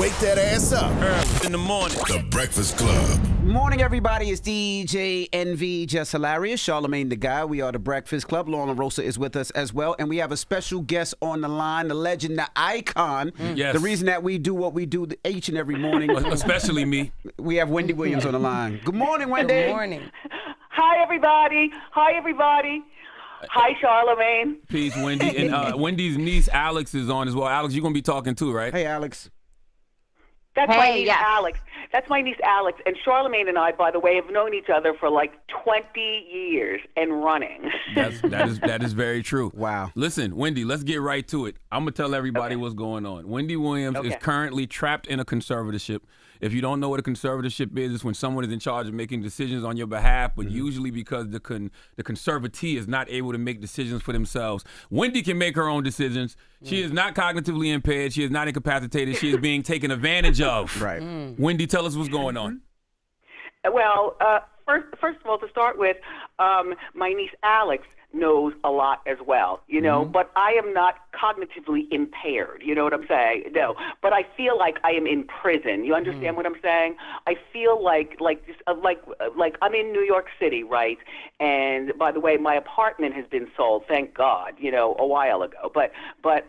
Wake that ass up. Early in the morning. The Breakfast Club. Morning, everybody. It's DJ NV, Just Hilarious, Charlamagne the Guy. We are the Breakfast Club. Lauren Rosa is with us as well. And we have a special guest on the line, the legend, the icon. Yes. The reason that we do what we do each and every morning. Especially me. We have Wendy Williams on the line. Good morning, Wendy. Good morning. Hi, everybody. Hi, everybody. Hi, Charlamagne. Peace, Wendy. And Wendy's niece, Alex, is on as well. Alex, you're going to be talking too, right? Hey, Alex. That's my niece, yes. Alex. That's my niece, Alex. And Charlamagne and I, by the way, have known each other for like 20 years and running. That is very true. Wow. Listen, Wendy, let's get right to it. I'm going to tell everybody what's going on. Wendy Williams is currently trapped in a conservatorship. If you don't know what a conservatorship is, it's when someone is in charge of making decisions on your behalf, but usually because the conservatee is not able to make decisions for themselves. Wendy can make her own decisions. She is not cognitively impaired. She is not incapacitated. She is being taken advantage of. Right. Wendy, tell us what's going on. Well, first of all, to start with, my niece, Alex, knows a lot as well, you know, but I am not cognitively impaired, you know what I'm saying? No, but I feel like I am in prison. You understand what I'm saying? I feel like I'm in New York City, right? And by the way, my apartment has been sold, thank God, you know, a while ago. But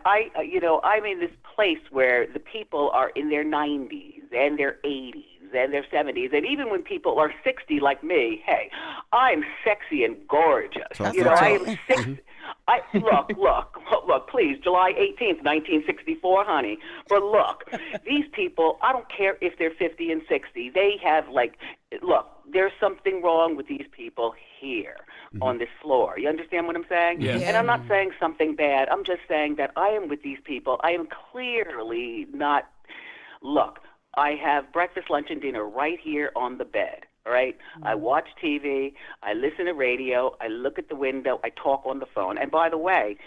I, you know, I'm in this place where the people are in their 90s and their 80s. And their 70s, and even when people are 60 like me, hey, I'm sexy and gorgeous. You know, I am 60. Look, please, July 18th, 1964, honey. But look, these people, I don't care if they're 50 and 60. They have look, there's something wrong with these people here on this floor. You understand what I'm saying? Yes. And I'm not saying something bad. I'm just saying that I am with these people. I am clearly not, look, I have breakfast, lunch, and dinner right here on the bed, all right? I watch TV, I listen to radio, I look at the window, I talk on the phone. And by the way,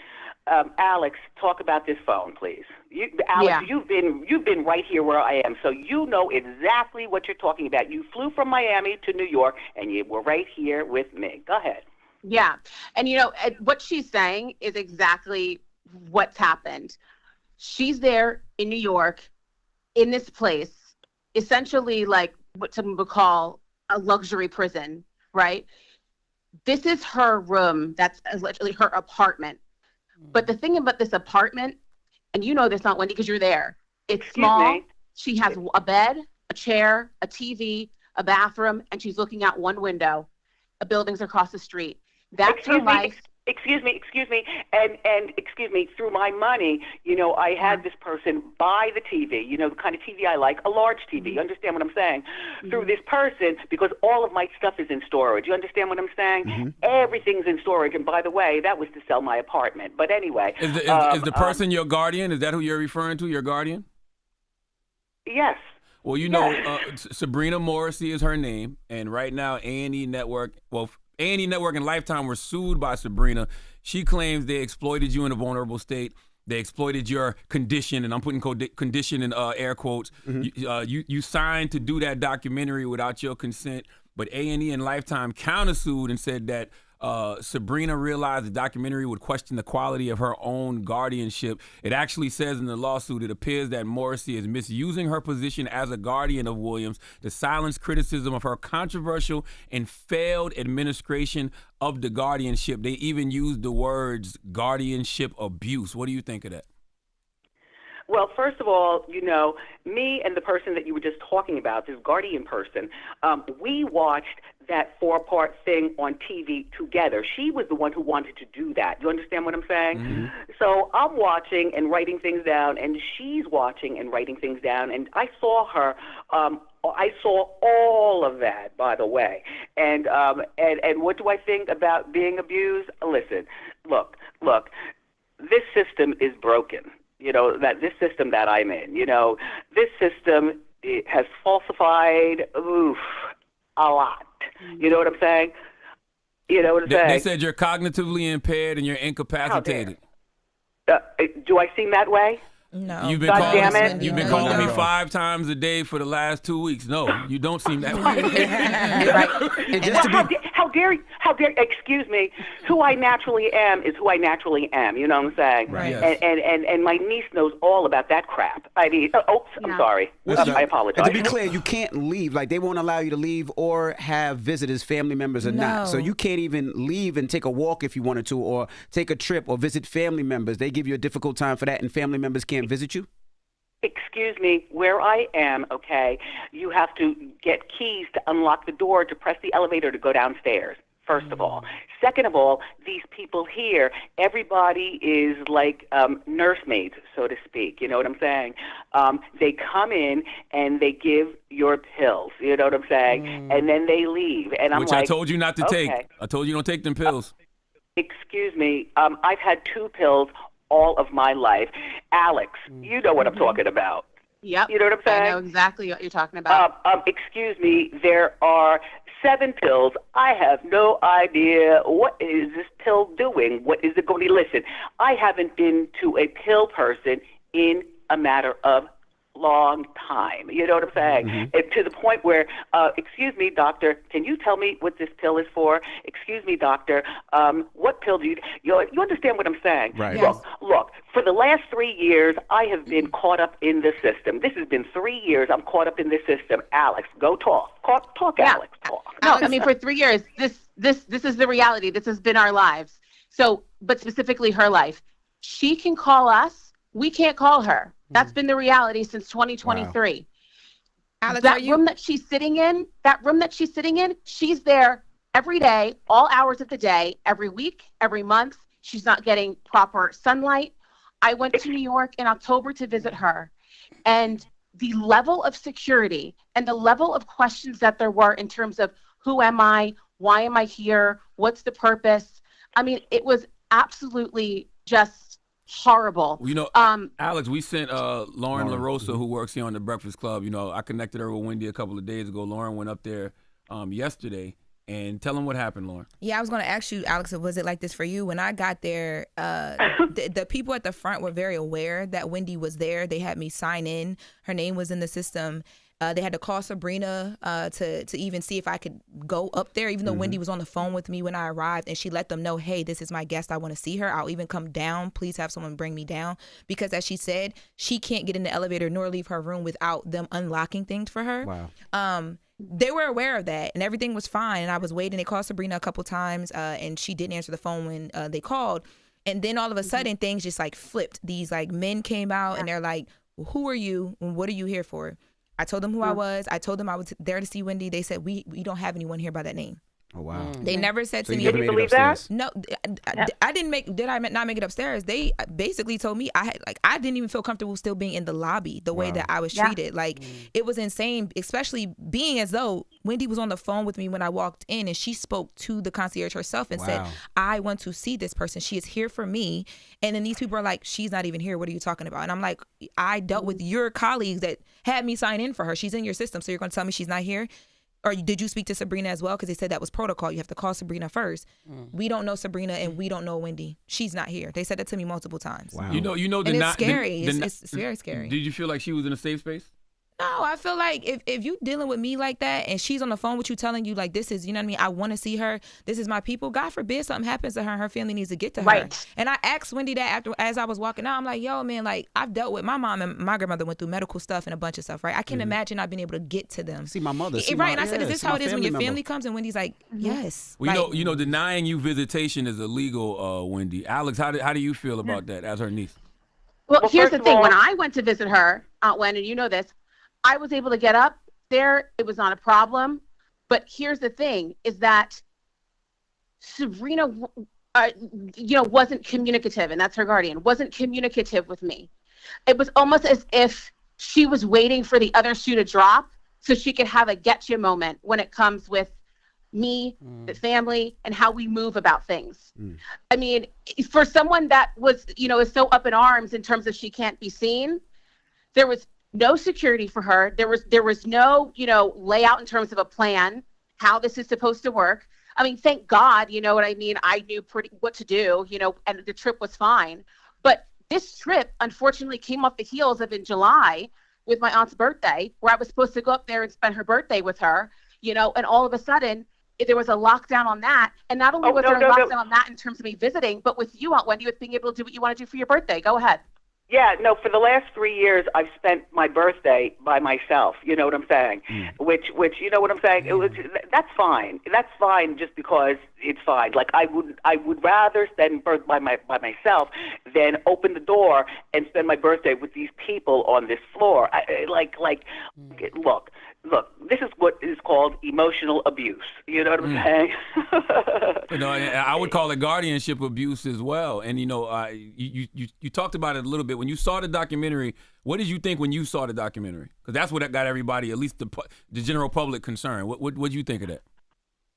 Alex, talk about this phone, please. Alex, you've been right here where I am, so you know exactly what you're talking about. You flew from Miami to New York, and you were right here with me. Go ahead. Yeah. And, you know, what she's saying is exactly what's happened. She's there in New York, in this place, essentially like what some would call a luxury prison, right? This is her room. That's literally her apartment. But the thing about this apartment, and you know this, not Wendy, because you're there, it's small. She has a bed, a chair, a TV, a bathroom, and she's looking out one window. A building's across the street. That's her life. Excuse me, and excuse me, through my money, you know, I had this person buy the TV, you know, the kind of TV I like, a large TV. You understand what I'm saying? Through this person, because all of my stuff is in storage. You understand what I'm saying? Everything's in storage. And by the way, that was to sell my apartment. But anyway. Is the person your guardian? Is that who you're referring to, your guardian? Yes. Well, you know, Sabrina Morrissey is her name. And right now, A&E Network, A&E Network and Lifetime were sued by Sabrina. She claims they exploited you in a vulnerable state. They exploited your condition, and I'm putting condition in air quotes. You signed to do that documentary without your consent, but A&E and Lifetime countersued and said that Sabrina realized the documentary would question the quality of her own guardianship. It actually says in the lawsuit, it appears that Morrissey is misusing her position as a guardian of Williams to silence criticism of her controversial and failed administration of the guardianship. They even used the words guardianship abuse. What do you think of that? Well, first of all, you know, me and the person that you were just talking about, this guardian person, we watched that 4-part thing on TV together. She was the one who wanted to do that. You understand what I'm saying? So I'm watching and writing things down, and she's watching and writing things down, and I saw her. I saw all of that, by the way. And what do I think about being abused? Listen, look, this system is broken. You know, that this system that I'm in, you know, this system has falsified, a lot. You know what I'm saying? You know what I'm saying? They said you're cognitively impaired and you're incapacitated. Do I seem that way? No. You've been calling me 5 times a day for the last 2 weeks. No, you don't seem that way. How excuse me, who I naturally am is who I naturally am, you know what I'm saying? Right. Yes. And my niece knows all about that crap. I mean, I'm sorry. I apologize. And to be clear, you can't leave. Like, they won't allow you to leave or have visitors, family members or not. So you can't even leave and take a walk if you wanted to, or take a trip or visit family members. They give you a difficult time for that, and family members can't visit you? Excuse me, where I am, okay, you have to get keys to unlock the door to press the elevator to go downstairs, first of all. Second of all, these people here, everybody is like nursemaids, so to speak. You know what I'm saying? They come in and they give your pills, you know what I'm saying? And then they leave. And I'm Which like, I told you not to take. I told you don't take them pills. Excuse me, I've had 2 pills all of my life. Alex, you know what I'm talking about. Yep. You know what I'm saying? I know exactly what you're talking about. Excuse me, there are 7 pills. I have no idea what is this pill doing. What is it going to listen? I haven't been to a pill person in a matter of long time. You know what I'm saying? And to the point where, excuse me, doctor, can you tell me what this pill is for? Excuse me, doctor, what pill do you understand what I'm saying? Right. Yes. Look, for the last 3 years, I have been caught up in the system. This has been 3 years I'm caught up in the system. Alex, go talk. Talk, Alex, talk. No, I mean, for 3 years, this is the reality. This has been our lives. So, but specifically her life. She can call us. We can't call her. That's been the reality since 2023. Wow. Alex, that room that she's sitting in, she's there every day, all hours of the day, every week, every month. She's not getting proper sunlight. I went to New York in October to visit her, and the level of security and the level of questions that there were in terms of who am I, why am I here, what's the purpose? I mean, it was absolutely just horrible. You know, Alex, we sent Lauren LaRosa, who works here on the Breakfast Club. You know, I connected her with Wendy a couple of days ago. Lauren went up there yesterday. And tell them what happened, Lauren. Yeah, I was going to ask you, Alex, was it like this for you? When I got there, the people at the front were very aware that Wendy was there. They had me sign in. Her name was in the system. They had to call Sabrina to even see if I could go up there, even though Wendy was on the phone with me when I arrived, and she let them know, hey, this is my guest. I want to see her. I'll even come down. Please have someone bring me down. Because as she said, she can't get in the elevator nor leave her room without them unlocking things for her. Wow. They were aware of that, and everything was fine. And I was waiting. They called Sabrina a couple times, and she didn't answer the phone when they called. And then all of a sudden, things just like flipped. These like men came out, and they're like, who are you, and what are you here for? I told them who I was. I told them I was there to see Wendy. They said, we don't have anyone here by that name. Oh, wow. They never said to me. Did you believe that? No, I didn't did I not make it upstairs? They basically told me I didn't even feel comfortable still being in the lobby the way that I was treated. Like, it was insane, especially being as though Wendy was on the phone with me when I walked in, and she spoke to the concierge herself and said, I want to see this person. She is here for me. And then these people are like, she's not even here. What are you talking about? And I'm like, I dealt with your colleagues that had me sign in for her. She's in your system. So you're going to tell me she's not here? Or did you speak to Sabrina as well? Because they said that was protocol. You have to call Sabrina first. We don't know Sabrina, and we don't know Wendy. She's not here. They said that to me multiple times. Wow. You know, and it's scary. It's very scary. Did you feel like she was in a safe space? No, I feel like if you dealing with me like that and she's on the phone with you telling you like, this is, you know what I mean, I want to see her, this is my people, God forbid something happens to her and her family needs to get to her. And I asked Wendy that as I was walking out, I'm like, yo, man, like, I've dealt with my mom and my grandmother went through medical stuff and a bunch of stuff, right? I can't imagine not being able to get to them. See my mother. Right, and I said, is this how it is when your family comes? And Wendy's like, yes. Well, you know, denying you visitation is illegal, Wendy. Alex, how do you feel about that as her niece? Well, here's the thing. When I went to visit her, Aunt Wen, and you know this, I was able to get up there. It was not a problem. But here's the thing, is that Sabrina, wasn't communicative, and that's her guardian, wasn't communicative with me. It was almost as if she was waiting for the other shoe to drop so she could have a getcha moment when it comes with me, the family, and how we move about things. I mean, for someone that was, is so up in arms in terms of she can't be seen, there was no security for her. There was no, layout in terms of a plan, how this is supposed to work. I mean, thank God, you know what I mean? I knew what to do, and the trip was fine. But this trip, unfortunately, came off the heels of in July with my aunt's birthday, where I was supposed to go up there and spend her birthday with her, and all of a sudden, there was a lockdown on that. And not only was there a lockdown on that in terms of me visiting, but with you, Aunt Wendy, with being able to do what you want to do for your birthday. Go ahead. Yeah, no, for the last 3 years, I've spent my birthday by myself. You know what I'm saying? Which, you know what I'm saying? That's fine. That's fine just because it's fine. Like, I would rather spend birth by myself than open the door and spend my birthday with these people on this floor. Look, this is what is called emotional abuse. You know what I'm saying? You know, and I would call it guardianship abuse as well. And, you know, you talked about it a little bit. When you saw the documentary, what did you think when you saw the documentary? Because that's what got everybody, at least the general public, concerned. What did you think of that?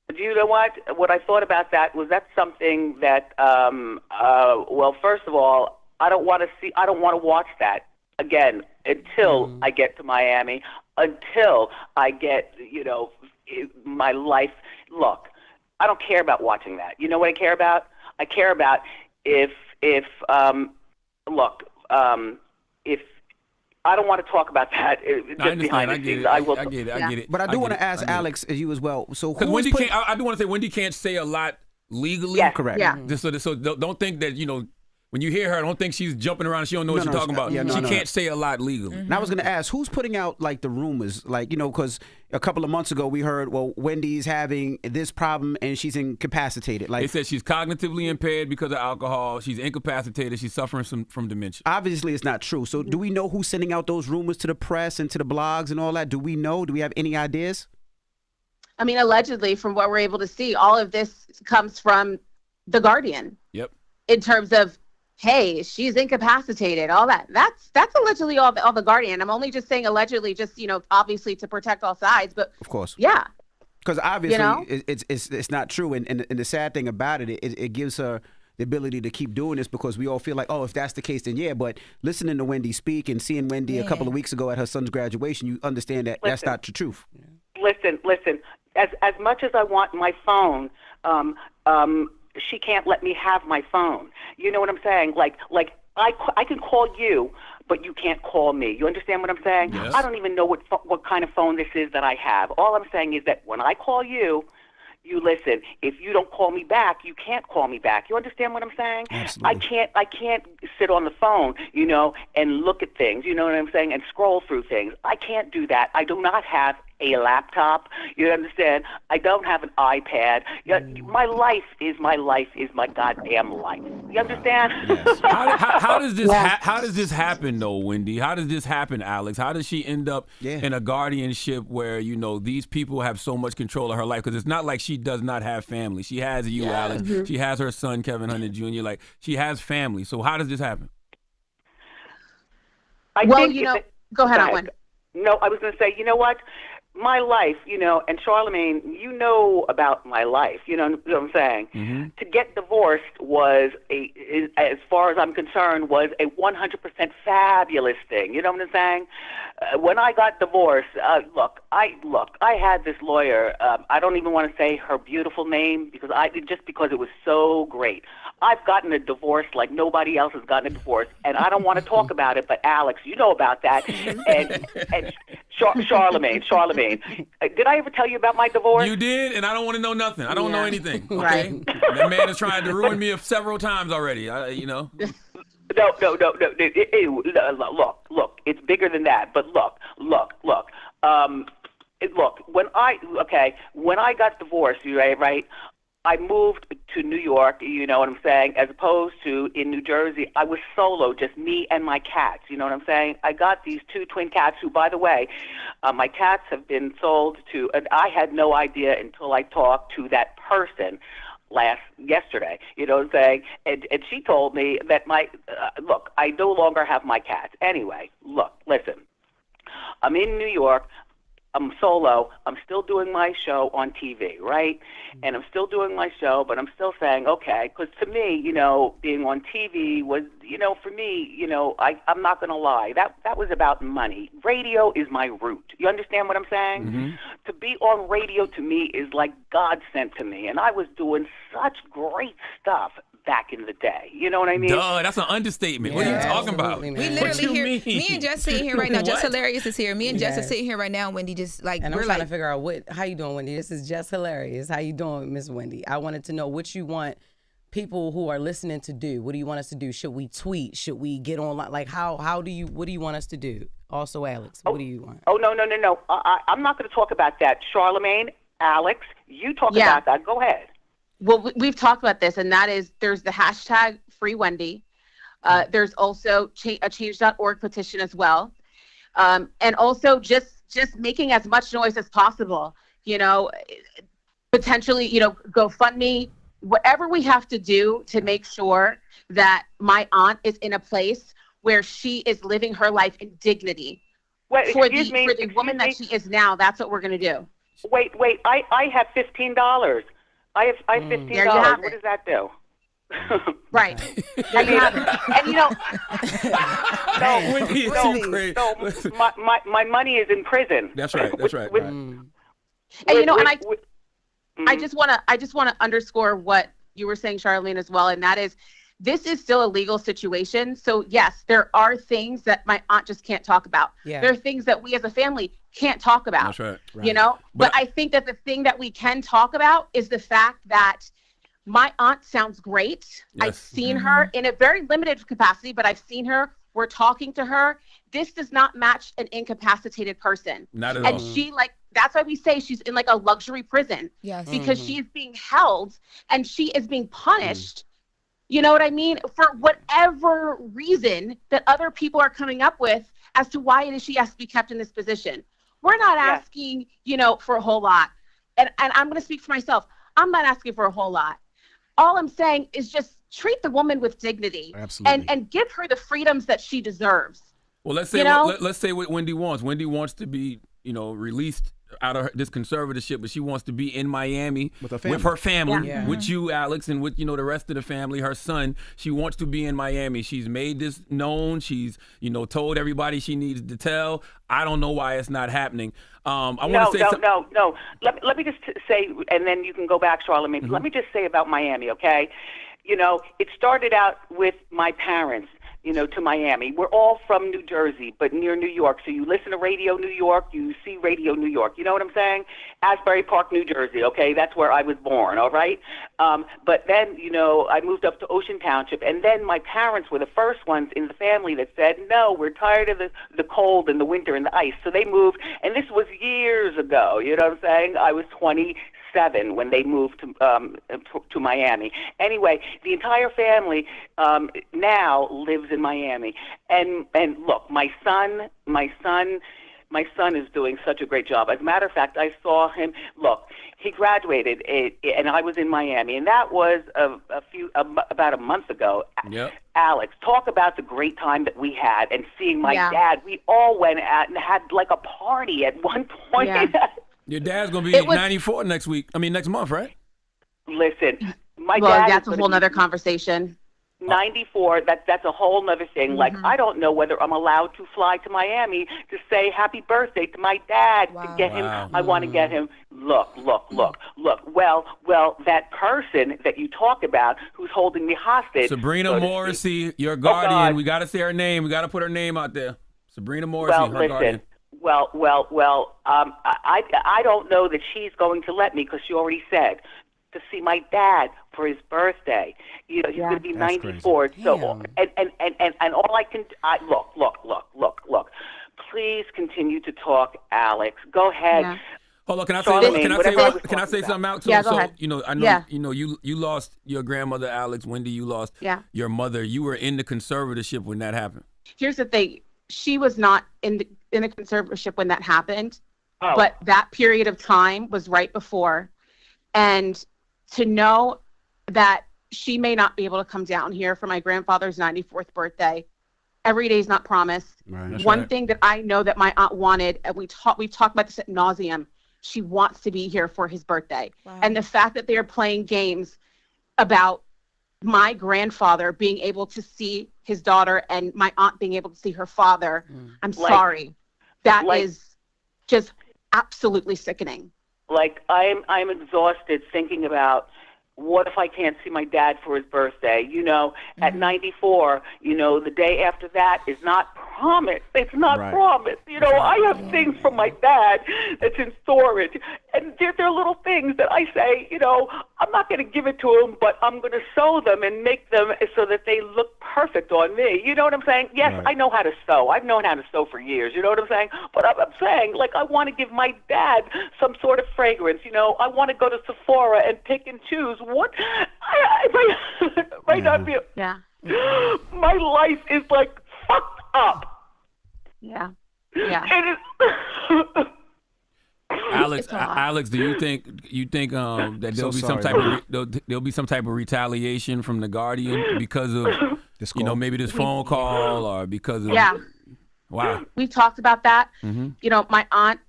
Do you know what? What I thought about that was that's something that, well, first of all, I don't want to watch that again until I get to Miami, until I get, you know, my life. Look, I don't care about watching that. You know what I care about? I care about if I don't want to talk about that just behind the scenes. I get it. But I do want to ask Alex, you as well. So because Wendy can't, I do want to say Wendy can't say a lot legally. Yes. Correct. Yeah. So don't think that, you know, when you hear her, don't think she's jumping around. She don't know what she's talking about. She can't say a lot legally. And I was going to ask, who's putting out like the rumors? Like, you know, because a couple of months ago we heard, well, Wendy's having this problem and she's incapacitated. Like, they said she's cognitively impaired because of alcohol. She's incapacitated. She's suffering from dementia. Obviously, it's not true. So do we know who's sending out those rumors to the press and to the blogs and all that? Do we know? Do we have any ideas? I mean, allegedly, from what we're able to see, all of this comes from The Guardian. Yep. In terms of, hey, she's incapacitated, all that. That's allegedly all the Guardian. I'm only just saying allegedly, just, you know, obviously to protect all sides, but of course, yeah, because obviously, you know? it's not true, and the sad thing about it gives her the ability to keep doing this because we all feel like, oh, if that's the case, then yeah. But listening to Wendy speak and seeing Wendy a couple of weeks ago at her son's graduation, you understand that that's not the truth. Listen. As much as I want my phone, she can't let me have my phone. You know what I'm saying? Like I can call you, but you can't call me. You understand what I'm saying? Yes. I don't even know what kind of phone this is that I have. All I'm saying is that when I call you, you listen. If you don't call me back, you can't call me back. You understand what I'm saying? Absolutely. I can't sit on the phone, you know, and look at things, you know what I'm saying, and scroll through things. I can't do that. I do not have a laptop. You understand? I don't have an iPad. My life is my goddamn life. You understand? Yes. How does this how does this happen though, Wendy? How does this happen, Alex? How does she end up in a guardianship where, you know, these people have so much control of her life? Because it's not like she does not have family. She has you, Alex. Mm-hmm. She has her son, Kevin Hunter Jr. Like, she has family. So how does this happen? Go ahead, Aunt Wendy. No, I was going to say, you know what? My life, you know, and Charlemagne, you know about my life, you know what I'm saying? Mm-hmm. To get divorced was, as far as I'm concerned, was a 100% fabulous thing. You know what I'm saying? When I got divorced, look, I had this lawyer. I don't even want to say her beautiful name because it was so great. I've gotten a divorce like nobody else has gotten a divorce, and I don't want to talk about it. But Alex, you know about that, and Charlemagne. Did I ever tell you about my divorce? You did, and I don't want to know nothing. I don't know anything. Okay, right. That man has tried to ruin me several times already. You know. No. Look, it's bigger than that. But look. When I got divorced, right. I moved to New York, you know what I'm saying, as opposed to in New Jersey. I was solo, just me and my cats, you know what I'm saying? I got these two twin cats who, by the way, my cats have been sold to, and I had no idea until I talked to that person yesterday, you know what I'm saying? And she told me that I no longer have my cats. Anyway, listen, I'm in New York. I'm solo. I'm still doing my show on TV, right? And I'm still doing my show, but I'm still saying, okay, because to me, you know, being on TV was, you know, for me, you know, I'm not going to lie. That was about money. Radio is my root. You understand what I'm saying? Mm-hmm. To be on radio to me is like God sent to me. And I was doing such great stuff back in the day. You know what I mean? Duh, that's an understatement. What are you talking about? We What literally you hear mean? me and Jess sitting here right now. Jess What? Hilarious is here. Me and Jess are sitting here right now. Wendy just like And we're I'm trying like to figure out how you doing, Wendy. This is Jess Hilarious. How you doing, Miss Wendy? I wanted to know what you want people who are listening to do. What do you want us to do? Should we tweet? Should we get online? Like what do you want us to do? Also, Alex, what do you want? Oh, no. I'm not going to talk about that. Charlamagne, Alex, you talk about that. Go ahead. Well, we've talked about this, and that is there's the hashtag Free Wendy. There's also a change.org petition as well. And also just making as much noise as possible, potentially, GoFundMe, whatever we have to do to make sure that my aunt is in a place where she is living her life in dignity. For the woman that she is now, that's what we're going to do. Wait, I have $15. I have $15. There you have what it. does that do? Right. There you have it. And my money is in prison. That's right. And I just want to underscore what you were saying, Charlene, as well, and that is this is still a legal situation. So yes, there are things that my aunt just can't talk about. Yeah. There are things that we as a family can't talk about. That's right. But I think that the thing that we can talk about is the fact that my aunt sounds great. Yes. I've seen her in a very limited capacity, but I've seen her. We're talking to her. This does not match an incapacitated person. Not at all. And that's why we say she's in like a luxury prison. Yes. Because she's being held and she is being punished. You know what I mean? For whatever reason that other people are coming up with as to why it is she has to be kept in this position. We're not asking, for a whole lot. And I'm going to speak for myself. I'm not asking for a whole lot. All I'm saying is just treat the woman with dignity. Absolutely. And give her the freedoms that she deserves. Well, let's say let's say what Wendy wants. Wendy wants to be, released out of this conservatorship, but she wants to be in Miami with her family, with you, Alex, and with the rest of the family, her son. She wants to be in Miami. She's made this known. She's told everybody she needs to tell. I don't know why it's not happening. No. Let me just say, and then you can go back, Charlamagne. Mm-hmm. Let me just say about Miami, okay? It started out with my parents. To Miami. We're all from New Jersey, but near New York. So you listen to Radio New York, you see Radio New York. You know what I'm saying? Asbury Park, New Jersey, okay? That's where I was born, all right? But then, I moved up to Ocean Township, and then my parents were the first ones in the family that said, no, we're tired of the cold and the winter and the ice. So they moved, and this was years ago, you know what I'm saying? I was 27 when they moved to Miami. Anyway, the entire family now lives in Miami. And look, my son is doing such a great job. As a matter of fact, I saw him. Look, he graduated, and I was in Miami, and that was about a month ago. Yep. Alex, talk about the great time that we had, and seeing my dad. We all went out and had like a party at one point. Yeah. Your dad's gonna be 94 next month, right? Listen, my dad. That's a whole nother conversation. 94. That's a whole nother thing. Mm-hmm. Like, I don't know whether I'm allowed to fly to Miami to say happy birthday to my dad to get him. I want to get him. Look. Well, that person that you talk about who's holding me hostage. Sabrina Morrissey, your guardian. We got to say her name. We got to put her name out there. Sabrina Morrissey, guardian. Well, I don't know that she's going to let me, because she already said to see my dad for his birthday. He's going to be 94. Crazy. So, and all I can, look. Please continue to talk, Alex. Go ahead. Yeah. Hold on, can I say something out too? Yeah, go ahead. I know, you lost your grandmother, Alex. Wendy, you lost your mother. You were in the conservatorship when that happened. Here's the thing. She was not in the conservatorship when that happened, but that period of time was right before. And to know that she may not be able to come down here for my grandfather's 94th birthday, every day is not promised. Right. One thing that I know that my aunt wanted, and we've talked about this ad nauseum, she wants to be here for his birthday. Wow. And the fact that they're playing games about my grandfather being able to see his daughter and my aunt being able to see her father, I'm sorry. That is just absolutely sickening. Like, I'm exhausted thinking about what if I can't see my dad for his birthday? You know, at 94, you know, the day after that is not promised. It's not promised. You know, I have things from my dad that's in storage. And they're little things that I say, you know, I'm not going to give it to him, but I'm going to sew them and make them so that they look perfect on me. You know what I'm saying? Yes, I know how to sew. I've known how to sew for years. You know what I'm saying? But I'm saying, like, I want to give my dad some sort of fragrance. You know, I want to go to Sephora and pick and choose what I might not be. Yeah. My life is like fucked up. Yeah. Yeah. It is. Alex, do you think that there'll be some type of retaliation from the Guardian because of maybe this phone call or because of wow. We talked about that. You know, my aunt,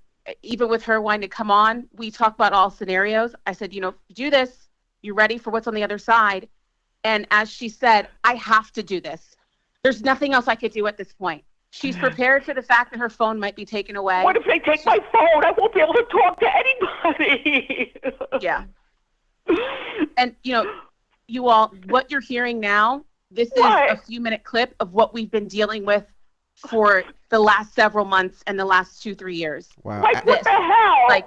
even with her wanting to come on, we talked about all scenarios. I said, you know, do this. You ready for what's on the other side? And as she said, I have to do this. There's nothing else I could do at this point. She's prepared for the fact that her phone might be taken away. What if they take my phone? I won't be able to talk to anybody. Yeah. And, you know, you all, what you're hearing now, this is a few-minute clip of what we've been dealing with for the last several months and the last 2-3 years. Wow. Like, what the hell? Like,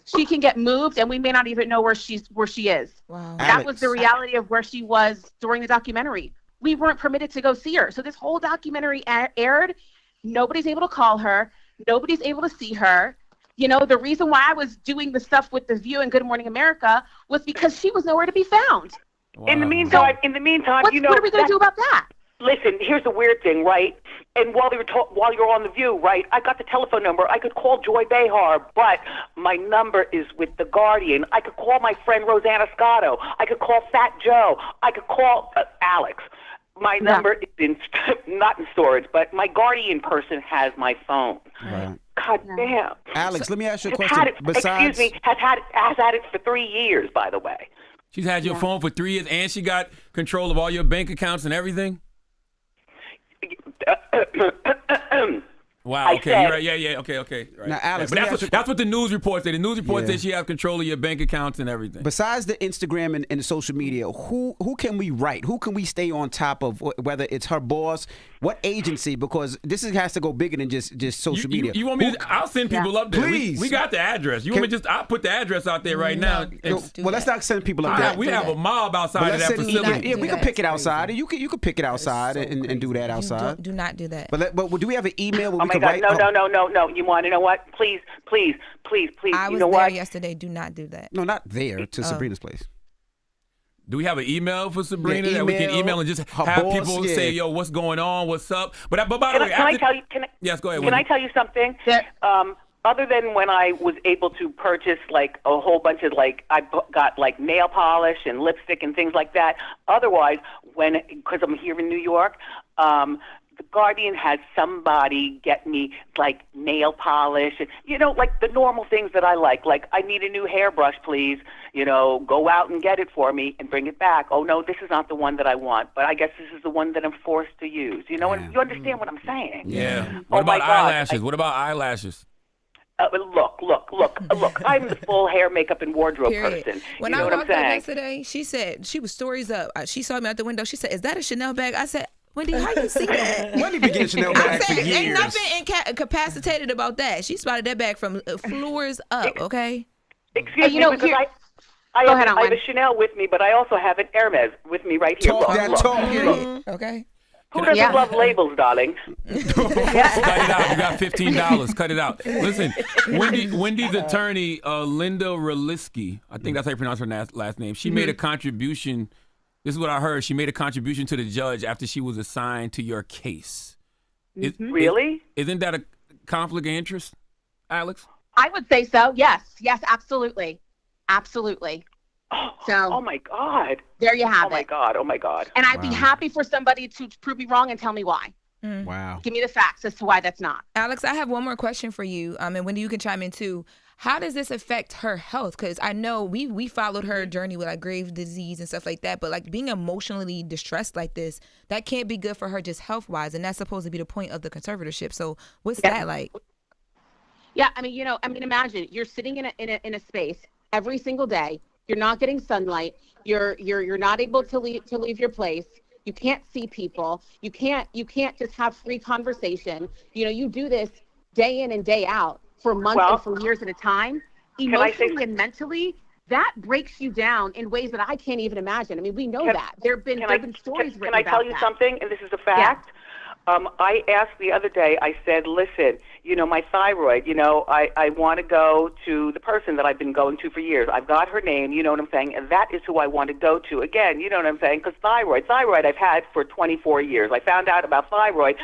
she can get moved, and we may not even know where she is. Wow. That was the reality of where she was during the documentary. We weren't permitted to go see her. So this whole documentary aired. Nobody's able to call her. Nobody's able to see her. You know, the reason why I was doing the stuff with The View and Good Morning America was because she was nowhere to be found. Wow. In the meantime, you know, what are we going to do about that? Listen, here's the weird thing, right? And while you're on The View, right, I got the telephone number. I could call Joy Behar, but my number is with The Guardian. I could call my friend Rosanna Scotto. I could call Fat Joe. I could call Alex. My number is not in storage, but my Guardian person has my phone. Right. God damn. Alex, let me ask you a question. Excuse me, has had it for 3 years, by the way. She's had your phone for 3 years, and she got control of all your bank accounts and everything? Wow. Okay. You're right. Yeah. Okay. Right. Now, Alex, but that's what the news reports say. The news reports say she has control of your bank accounts and everything. Besides the Instagram and the social media, who can we write? Who can we stay on top of? Whether it's her boss, what agency? Because this has to go bigger than just social media. You want me to? I'll send people up there. Please. We got the address. You want me I'll put the address out there right now. Let's not send people up there. We have a mob outside of that facility. Yeah, we can pick it outside. You can pick it outside and do that outside. Do not do that. But do we have an email where Oh we my can God! write? No! You want to know what? Please! I was you know there what? yesterday. Do not do that. No, not there. To Sabrina's place. Do we have an email for Sabrina Yeah, that we can email and just her have boss, people say, "Yo, what's going on? What's up?" But by the way, Can I tell you? Yes, go ahead. Can I tell you something? Other than when I was able to purchase like a whole bunch of got like nail polish and lipstick and things like that. Otherwise, because I'm here in New York, the Guardian has somebody get me like nail polish and like the normal things that I like. Like, I need a new hairbrush, please. Go out and get it for me and bring it back. Oh no, this is not the one that I want, but I guess this is the one that I'm forced to use. You understand what I'm saying? Yeah. What about eyelashes? What about eyelashes? Look, I'm the full hair, makeup, and wardrobe person. When I walked up yesterday, she said, she was stories up. She saw me out the window. She said, "Is that a Chanel bag?" I said, "Wendy, how you see that?" Wendy been getting Chanel bags for years. Ain't nothing incapacitated about that. She spotted that bag from floors up, okay? Excuse me, because I have a Chanel with me, but I also have an Hermes with me right here. Look. Okay. Who doesn't love labels, darling? Cut it out. You got $15. Cut it out. Listen, Wendy's attorney, Linda Roliski, I think that's how you pronounce her last name. She made a contribution. This is what I heard. She made a contribution to the judge after she was assigned to your case. Really? Isn't that a conflict of interest, Alex? I would say so. Yes, absolutely. Oh my God. There you have it. Oh my God. And I'd be happy for somebody to prove me wrong and tell me why. Wow. Give me the facts as to why that's not. Alex, I have one more question for you. And Wendy, you can chime in too. How does this affect her health? Because I know we followed her journey with like grave disease and stuff like that. But like being emotionally distressed like this, that can't be good for her just health wise. And that's supposed to be the point of the conservatorship. So what's that like? Yeah, imagine you're sitting in a space every single day You're not getting sunlight. You're not able to leave your place. You can't see people. You can't just have free conversation. You do this day in and day out for months and for years at a time. Emotionally and mentally, that breaks you down in ways that I can't even imagine. I mean, we know that. There have been stories written about that. Can I tell you something? And this is a fact. Yeah. I asked the other day, I said, listen, my thyroid, I want to go to the person that I've been going to for years. I've got her name, you know what I'm saying? And that is who I want to go to. Again, you know what I'm saying? Because thyroid I've had for 24 years. I found out about thyroid,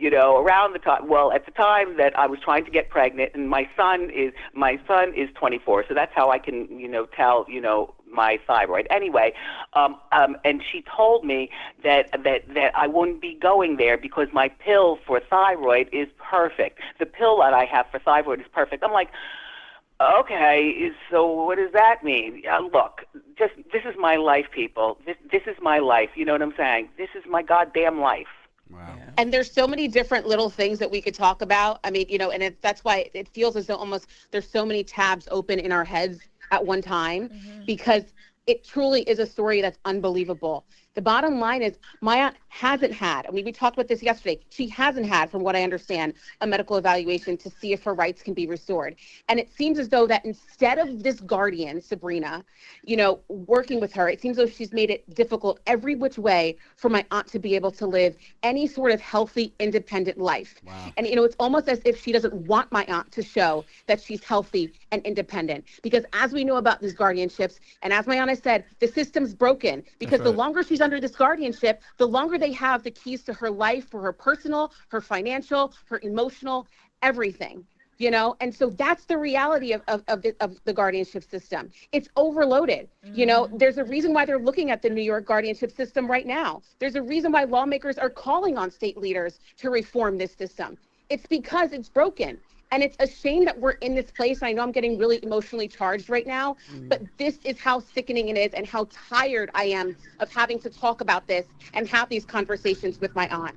around the time, at the time that I was trying to get pregnant, and my son is 24. So that's how I can, tell, my thyroid. Anyway, and she told me that I wouldn't be going there because my pill for thyroid is perfect. The pill that I have for thyroid is perfect. I'm like, okay, so what does that mean? Look, this is my life, people. This is my life. You know what I'm saying? This is my goddamn life. Wow. Yeah. And there's so many different little things that we could talk about. I mean, and that's why it feels as though almost there's so many tabs open in our heads at one time, because it truly is a story that's unbelievable. The bottom line is my aunt hasn't had, we talked about this yesterday, she hasn't had, from what I understand, a medical evaluation to see if her rights can be restored. And it seems as though that instead of this guardian, Sabrina, working with her, it seems as though she's made it difficult every which way for my aunt to be able to live any sort of healthy, independent life. Wow. And, it's almost as if she doesn't want my aunt to show that she's healthy and independent. Because as we know about these guardianships, and as my aunt has said, the system's broken. Because the longer she's under this guardianship, the longer they have the keys to her life, for her personal, her financial, her emotional, everything, and so that's the reality of the guardianship system. It's overloaded. There's a reason why they're looking at the New York guardianship system right now. There's a reason why lawmakers are calling on state leaders to reform this system. It's because it's broken. And it's a shame that we're in this place. I know I'm getting really emotionally charged right now, but this is how sickening it is and how tired I am of having to talk about this and have these conversations with my aunt,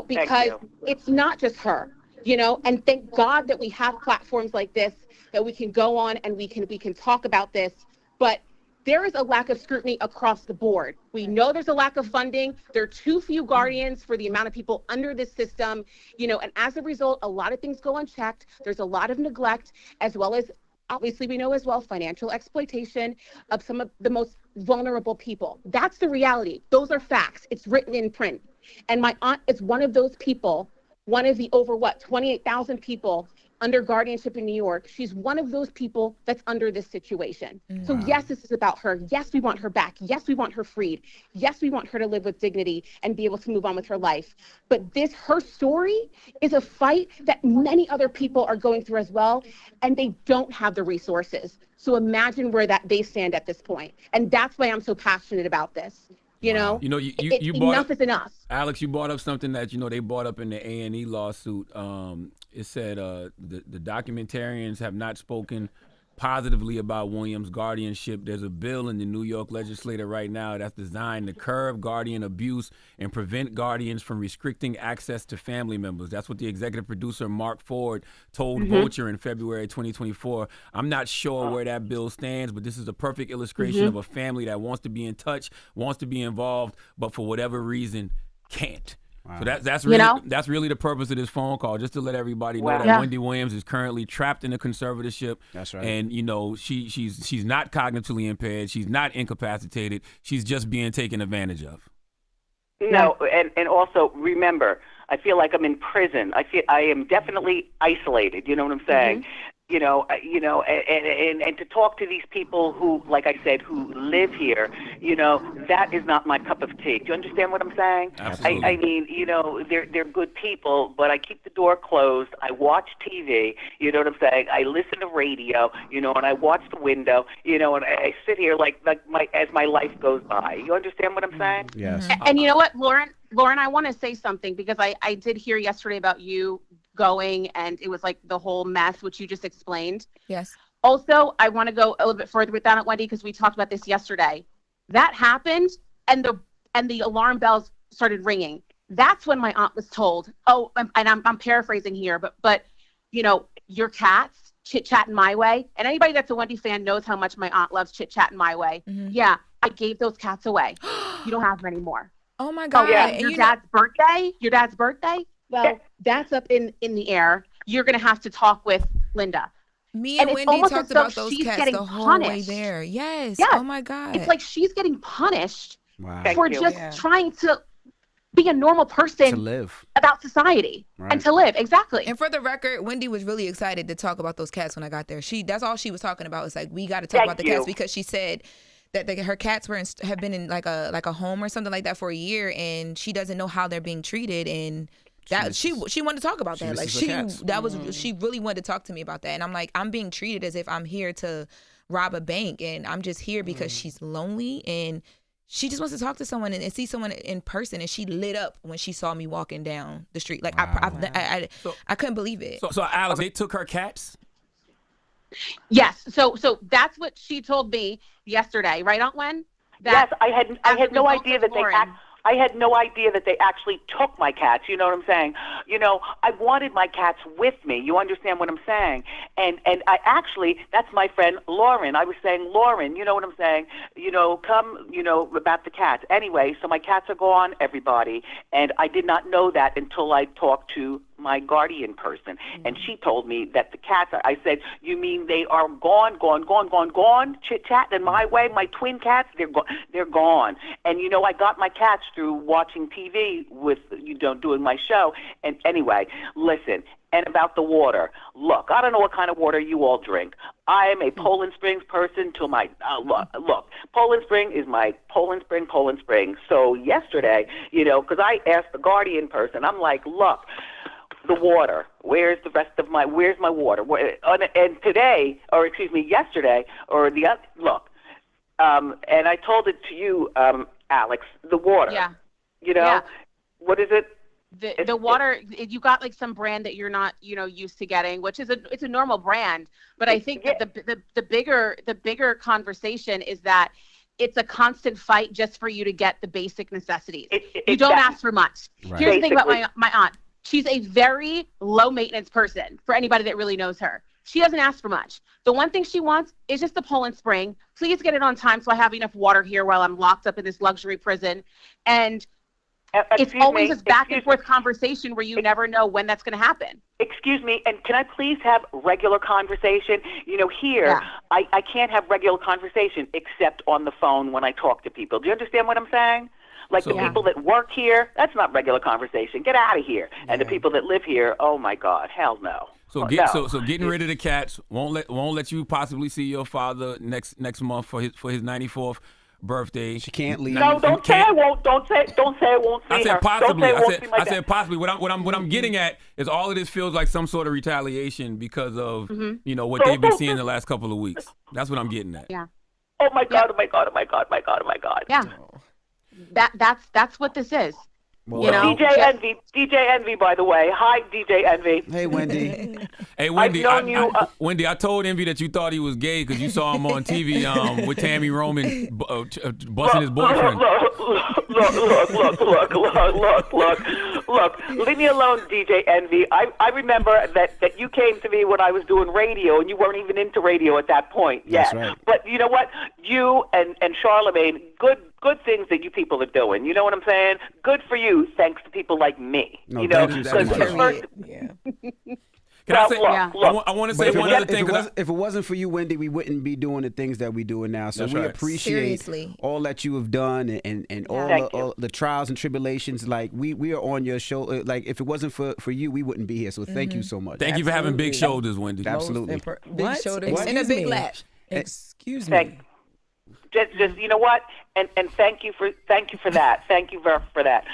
because it's not just her, and thank God that we have platforms like this that we can go on and we can talk about this. But there is a lack of scrutiny across the board. We know there's a lack of funding. There are too few guardians for the amount of people under this system, and as a result, a lot of things go unchecked. There's a lot of neglect, as well as, obviously we know as well, financial exploitation of some of the most vulnerable people. That's the reality. Those are facts. It's written in print. And my aunt is one of those people, one of the over 28,000 people under guardianship in New York. She's one of those people that's under this situation. So yes, this is about her. Yes, we want her back. Yes, we want her freed. Yes, we want her to live with dignity and be able to move on with her life. But her story is a fight that many other people are going through as well, and they don't have the resources. So imagine where they stand at this point. And that's why I'm so passionate about this. You brought enough is enough. Alex, you brought up something that they brought up in the A&E lawsuit. It said the documentarians have not spoken positively about Williams' guardianship. There's a bill in the New York legislature right now that's designed to curb guardian abuse and prevent guardians from restricting access to family members. That's what the executive producer, Mark Ford, told Vulture in February 2024. I'm not sure where that bill stands, but this is a perfect illustration of a family that wants to be in touch, wants to be involved, but for whatever reason, can't. Wow. So that's really the purpose of this phone call, just to let everybody know that Wendy Williams is currently trapped in a conservatorship. That's right. And she's not cognitively impaired, she's not incapacitated, she's just being taken advantage of. No, and also remember, I feel like I'm in prison. I am definitely isolated. You know what I'm saying? And to talk to these people who, like I said, who live here, that is not my cup of tea. Do you understand what I'm saying? Absolutely. I mean, they're good people, but I keep the door closed. I watch TV, you know what I'm saying? I listen to radio, and I watch the window, and I sit here as my life goes by. You understand what I'm saying? Yes. And you know what, Lauren, I want to say something, because I did hear yesterday about you going, and it was like the whole mess which you just explained. Yes. Also, I want to go a little bit further with that, Wendy, because we talked about this yesterday. That happened, and the alarm bells started ringing. That's when my aunt was told, and I'm paraphrasing here, but your cats, chit-chatting my way. And anybody that's a Wendy fan knows how much my aunt loves chit-chatting my way. Yeah, I gave those cats away. You don't have them anymore. Oh my God. Yeah. And Your dad's birthday? Well, that's up in the air. You're going to have to talk with Linda. Me and Wendy talked about those cats the whole way there. Yes. Yeah. Oh my God. It's like she's getting punished Wow. for just trying to be a normal person To live. about society and to live. Exactly. And for the record, Wendy was really excited to talk about those cats when I got there. That's all she was talking about. It's like, we got to talk about the cats, because she said that her cats have been in like a home or something like that for a year, and she doesn't know how they're being treated, and that she wanted to talk about that. Like she really wanted to talk to me about that, and I'm like, I'm being treated as if I'm here to rob a bank, and I'm just here because she's lonely and she just wants to talk to someone and see someone in person. And she lit up when she saw me walking down the street. Like I couldn't believe it. So Alex, they took her cats? Yes. So that's what she told me yesterday, right, Aunt Wen? Yes, I had no idea that I had no idea that they actually took my cats. You know what I'm saying? You know, I wanted my cats with me. You understand what I'm saying? And I actually, that's my friend Lauren. I was saying, Lauren, you know what I'm saying? You know, come, you know, about the cats. Anyway, so my cats are gone, everybody. And I did not know that until I talked to my guardian person, and she told me that the cats are, I said, you mean they are gone, chit-chatting my way, my twin cats, they're gone. And, you know, I got my cats through watching TV with, you know, doing my show. And anyway, listen, and about the water. Look, I don't know what kind of water you all drink. I am a Poland Springs person till my, look, Poland Spring is my Poland Spring. So yesterday, you know, because I asked the guardian person, I'm like, look, the water, where's my water? And today, or excuse me, yesterday, or look, and I told it to you, Alex, the water. Yeah. You know, what is it? The water, you got like some brand that you're not, you know, used to getting, which is it's a normal brand. But I think that the bigger conversation is that it's a constant fight just for you to get the basic necessities. You don't ask for much. Right. Here's the thing about my aunt. She's a very low maintenance person for anybody that really knows her. She doesn't ask for much. The one thing she wants is just the Poland Spring. Please get it on time so I have enough water here while I'm locked up in this luxury prison. And it's always this back and forth conversation where you never know when that's going to happen. Excuse me, and can I please have regular conversation? You know, here, I can't have regular conversation except on the phone when I talk to people. Do you understand what I'm saying? Like the people that work here, that's not regular conversation. Get out of here. And the people that live here, oh my God, hell no. So getting rid of the cats won't let you possibly see your father next month for his 94th birthday. She can't leave. No, don't say I won't. Don't say I won't see her. I said possibly. I said possibly. What I'm getting at is all of this feels like some sort of retaliation because of you know what they've been seeing the last couple of weeks. That's what I'm getting at. Yeah. Oh my God. Oh my God. Oh my God. My God. Oh my God. Yeah. That's what this is. Well, you know? DJ Envy, by the way. Hi, DJ Envy. Hey, Wendy. Hey, Wendy. Wendy, I told Envy that you thought he was gay because you saw him on TV with Tammy Roman busting his boyfriend. Look. Leave me alone, DJ Envy. I remember that you came to me when I was doing radio, and you weren't even into radio at that point yet. That's right. But you know what? You and Charlemagne, good things that you people are doing. You know what I'm saying? Good for you, thanks to people like me. No, you know, thank you so much. Can I say? Look, I want to say one other thing. If it wasn't for you, Wendy, we wouldn't be doing the things that we're doing now. So we appreciate all that you have done and all the trials and tribulations. Like we are on your show. Like if it wasn't for you, we wouldn't be here. So thank you so much. Thank you for having big shoulders, Wendy. Absolutely. Big shoulders and a big lat. Excuse me. Just you know what, and thank you for that. Thank you for that.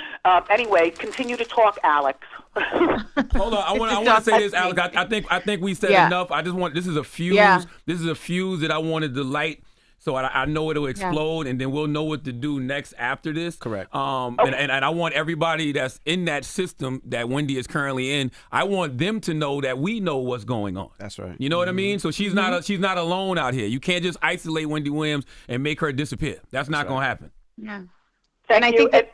Anyway, continue to talk, Alex. Hold on, I want to say this, Alex. I think we said enough. I just want this is a fuse. Yeah. This is a fuse that I wanted to light. So I know it'll explode, and then we'll know what to do next after this. Correct. And I want everybody that's in that system that Wendy is currently in, I want them to know that we know what's going on. That's right. You know what I mean? So she's not alone out here. You can't just isolate Wendy Williams and make her disappear. That's not going to happen. Yeah. And I think that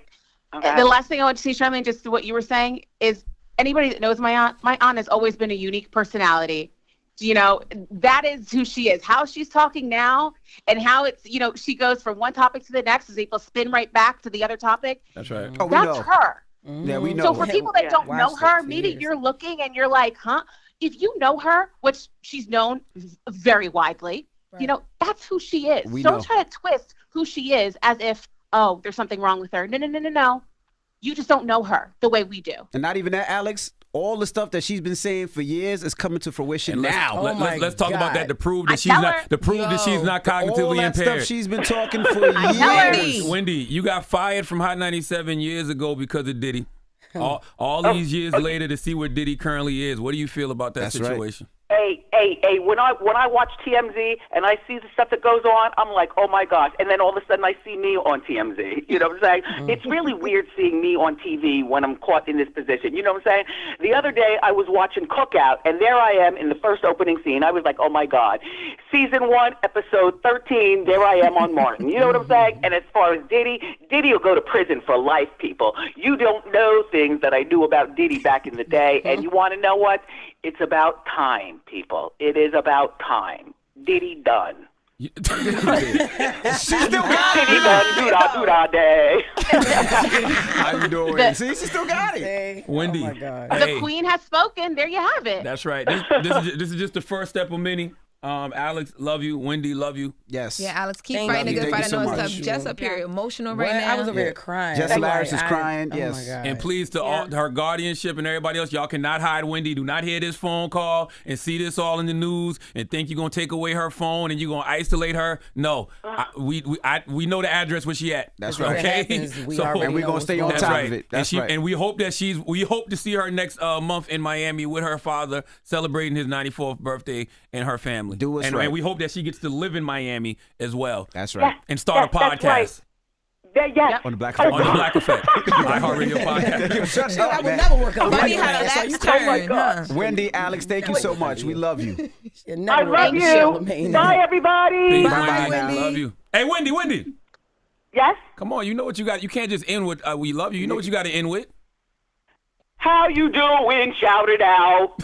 the last thing I want to say, Charlamagne, just what you were saying, is anybody that knows my aunt has always been a unique personality. You know, that is who she is. How she's talking now and how it's, you know, she goes from one topic to the next as people spin right back to the other topic. That's right. Oh, we That's know. her. Yeah, we know. So for people that don't Watched know it her, for maybe years. you're looking and you're like, huh? If you know her, which she's known very widely, you know, that's who she is. We Don't know. try to twist who she is as if, oh, there's something wrong with her. No. You just don't know her the way we do. And not even that, Alex. All the stuff that she's been saying for years is coming to fruition And now. let's talk about that to prove I that she's tell not her. cognitively All that impaired. stuff she's been talking for I tell her. years. Wendy, you got fired from Hot 97 years ago because of Diddy. All these years later to see where Diddy currently is. What do you feel about that That's right. situation? Hey, when I watch TMZ and I see the stuff that goes on, I'm like, oh my gosh. And then all of a sudden I see me on TMZ. You know what I'm saying? It's really weird seeing me on TV when I'm caught in this position. You know what I'm saying? The other day I was watching Cookout, and there I am in the first opening scene. I was like, oh my God. Season 1, episode 13, there I am on Martin. You know what I'm saying? And as far as Diddy will go to prison for life, people. You don't know things that I knew about Diddy back in the day, and you want to know what? It's about time, people. It is about time. Diddy done. She still got Diddy it. done, do-da day. How you doing? See, she still got it. Wendy. Oh my God. The Hey, queen has spoken. There you have it. that's right. This is just the first step of many. Alex, love you. Wendy, love you. Yes. Yeah, Alex, keep Thank fighting a you. good Thank fight. you I know so it's much. tough. Jess up here emotional What? right now. I was over here crying. Jess I'm Hilarious like, is crying, Oh yes. my God. And please, to all her guardianship and everybody else, y'all cannot hide Wendy. Do not hear this phone call and see this all in the news and think you're gonna take away her phone and you're gonna isolate her. No, we know the address where she at. That's If right. it Okay, happens, we already And we're know gonna what's stay on going That's top right. of it. That's right. And we hope that we hope to see her next month in Miami with her father celebrating his 94th birthday and her family. Do what's and, right. and we hope that she gets to live in Miami as well. That's right. And start a podcast That's right. Yes. On the Black on the Black Effect, iHeartRadio podcast. Shut That up, would man. never work out. Funny Like how that. So that's you turned, huh? Wendy, Alex, thank you so much. We love you. should I never work love out. you. Charlamagne. Bye, everybody. Peace, Bye, Wendy. Wendy. Love you. Hey, Wendy. Yes? Come on, you know what you got. You can't just end with "we love you." You know what you got to end with. How you doing? Shout it out.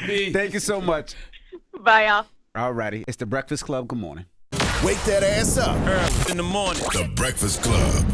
Peace. Thank you so much. Bye, y'all. All righty. It's the Breakfast Club. Good morning. Wake that ass up. In the morning. The Breakfast Club.